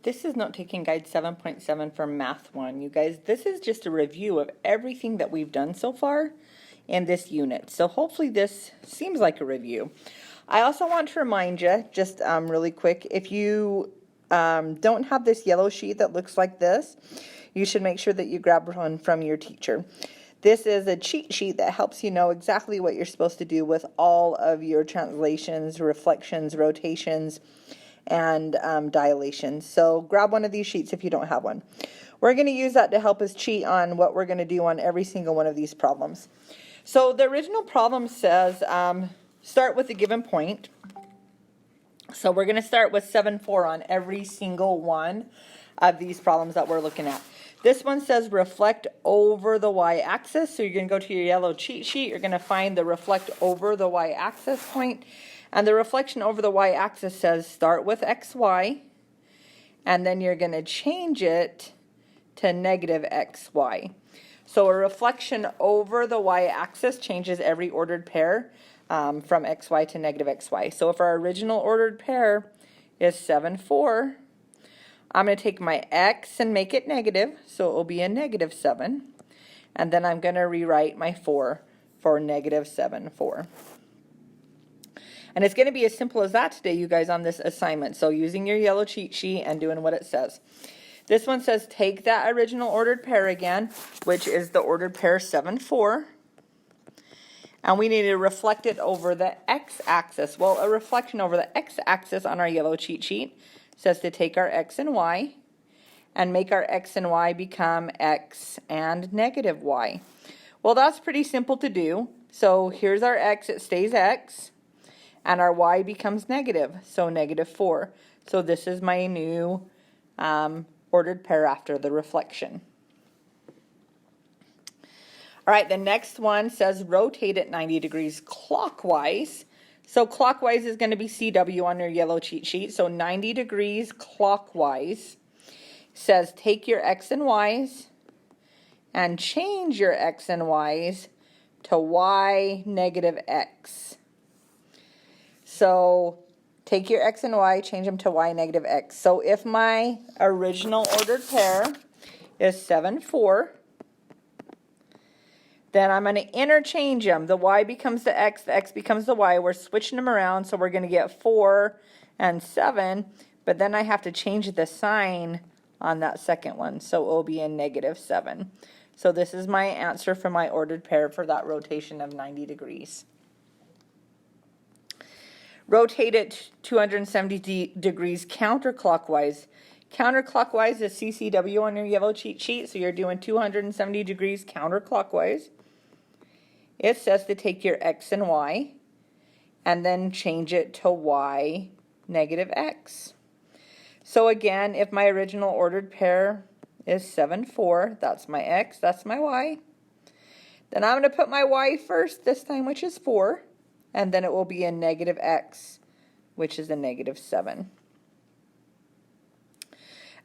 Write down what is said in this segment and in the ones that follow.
This is Note Taking Guide 7.7 for Math 1. You guys, this is just a review of everything that we've done so far in this unit. So hopefully this seems like a review. I also want to remind you, just really quick, if you don't have this yellow sheet that looks like this, you should make sure that you grab one from your teacher. This is a cheat sheet that helps you know exactly what you're supposed to do with all of your translations, reflections, rotations, and dilations. So grab one of these sheets if you don't have one. We're going to use that to help us cheat on what we're going to do on every single one of these problems. So the original problem says start with a given point. So we're going to start with 7-4 on every single one of these problems that we're looking at. This one says reflect over the y-axis. So you're going to go to your yellow cheat sheet. You're going to find the reflect over the y-axis point. And the reflection over the y-axis says start with xy. And then you're going to change it to negative xy. So a reflection over the y-axis changes every ordered pair from xy to negative xy. So if our original ordered pair is 7-4, I'm going to take my x and make it negative, so it will be a negative 7. And then I'm going to rewrite my 4 for negative 7-4. And it's going to be as simple as that today, you guys, on this assignment. So using your yellow cheat sheet and doing what it says. This one says take that original ordered pair again, which is the ordered pair 7-4. And we need to reflect it over the x-axis. Well, a reflection over the x-axis on our yellow cheat sheet says to take our x and y and make our x and y become x and negative y. Well, that's pretty simple to do. So here's our x, it stays x, and our y becomes negative, so negative 4. So this is my new ordered pair after the reflection. All right, the next one says rotate it 90 degrees clockwise. So clockwise is going to be CW on your yellow cheat sheet. So 90 degrees clockwise says take your x and y's and change your x and y's to y negative x. So take your x and y, change them to y negative x. So if my original ordered pair is 7-4, then I'm going to interchange them. The y becomes the x becomes the y. We're switching them around, so we're going to get 4 and 7, but then I have to change the sign on that second one, so it will be a negative 7. So this is my answer for my ordered pair for that rotation of 90 degrees. Rotate it 270 degrees counterclockwise. Counterclockwise is CCW on your yellow cheat sheet, so you're doing 270 degrees counterclockwise. It says to take your x and y and then change it to y negative x. So again, if my original ordered pair is 7-4, that's my x, that's my y. Then I'm going to put my y first this time, which is 4, and then it will be a negative x, which is a negative 7.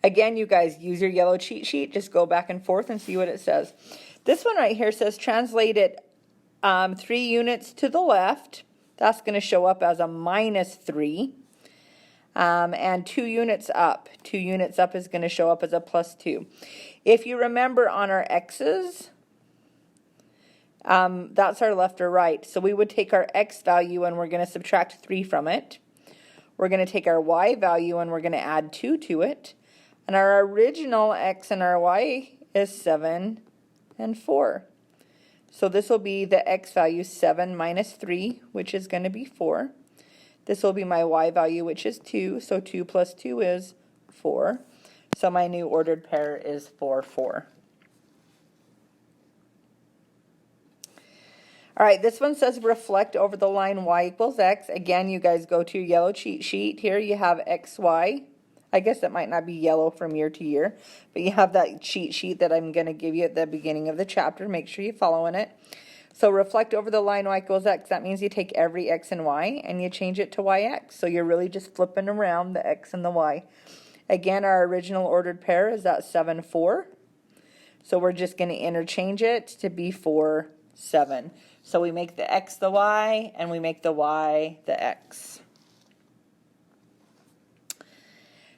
Again, you guys, use your yellow cheat sheet. Just go back and forth and see what it says. This one right here says translate it 3 units to the left. That's going to show up as a -3. And 2 units up. 2 units up is going to show up as a +2. If you remember on our x's, that's our left or right. So we would take our x value and we're going to subtract 3 from it. We're going to take our y value and we're going to add 2 to it. And our original x and our y is 7 and 4. So this will be the x value 7 minus 3, which is going to be 4. This will be my y value, which is 2. So 2 plus 2 is 4. So my new ordered pair is 4-4. All right, this one says reflect over the line y equals x. Again, you guys go to your yellow cheat sheet. Here you have xy. I guess it might not be yellow from year to year, but you have that cheat sheet that I'm going to give you at the beginning of the chapter. Make sure you're following it. So reflect over the line y equals x. That means you take every x and y and you change it to yx. So you're really just flipping around the x and the y. Again, our original ordered pair is that 7-4. So we're just going to interchange it to be 4-7. So we make the x the y and we make the y the x.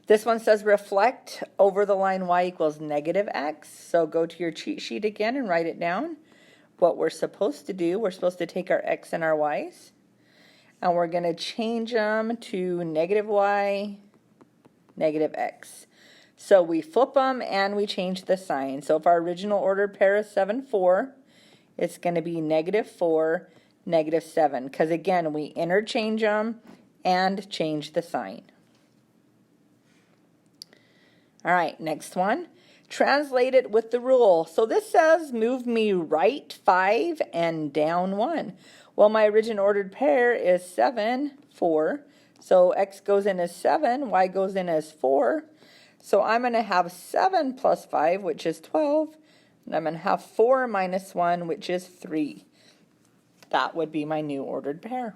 This one says reflect over the line y equals negative x. So go to your cheat sheet again and write it down. What we're supposed to do, we're supposed to take our x and our y's, and we're going to change them to negative y, negative x. So we flip them and we change the sign. So if our original ordered pair is 7, 4, it's going to be negative 4, negative 7. Because again, we interchange them and change the sign. All right, next one. Translate it with the rule. So this says move me right 5 and down 1. Well, my original ordered pair is 7, 4. So x goes in as 7, y goes in as 4. So I'm going to have 7 plus 5, which is 12. And I'm going to have 4 minus 1, which is 3. That would be my new ordered pair.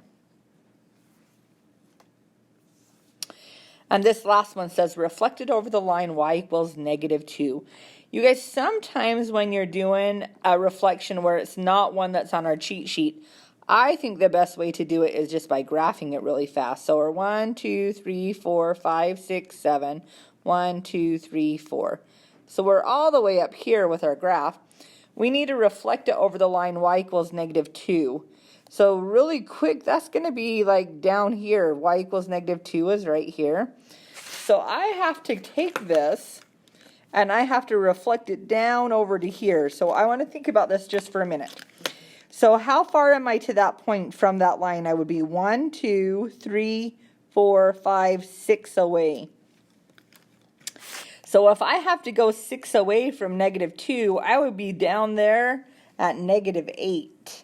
And this last one says reflected over the line y equals negative 2. You guys, sometimes when you're doing a reflection where it's not one that's on our cheat sheet, I think the best way to do it is just by graphing it really fast. So we're 1, 2, 3, 4, 5, 6, 7. 1, 2, 3, 4. So we're all the way up here with our graph. We need to reflect it over the line y equals negative 2. So really quick, that's going to be like down here. Y equals negative 2 is right here. So I have to take this and I have to reflect it down over to here. So I want to think about this just for a minute. So how far am I to that point from that line? I would be 1, 2, 3, 4, 5, 6 away. So if I have to go 6 away from negative 2, I would be down there at negative 8.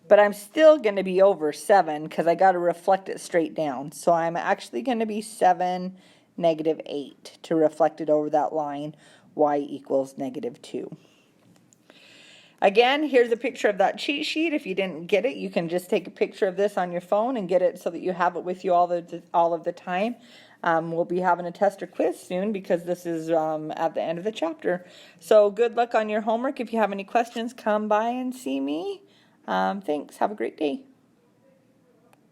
But I'm still going to be over 7 because I got to reflect it straight down. So I'm actually going to be 7, negative 8 to reflect it over that line, y equals negative 2. Again, here's a picture of that cheat sheet. If you didn't get it, you can just take a picture of this on your phone and get it so that you have it with you all of the time. We'll be having a test or quiz soon because this is at the end of the chapter. So good luck on your homework. If you have any questions, come by and see me. Thanks. Have a great day.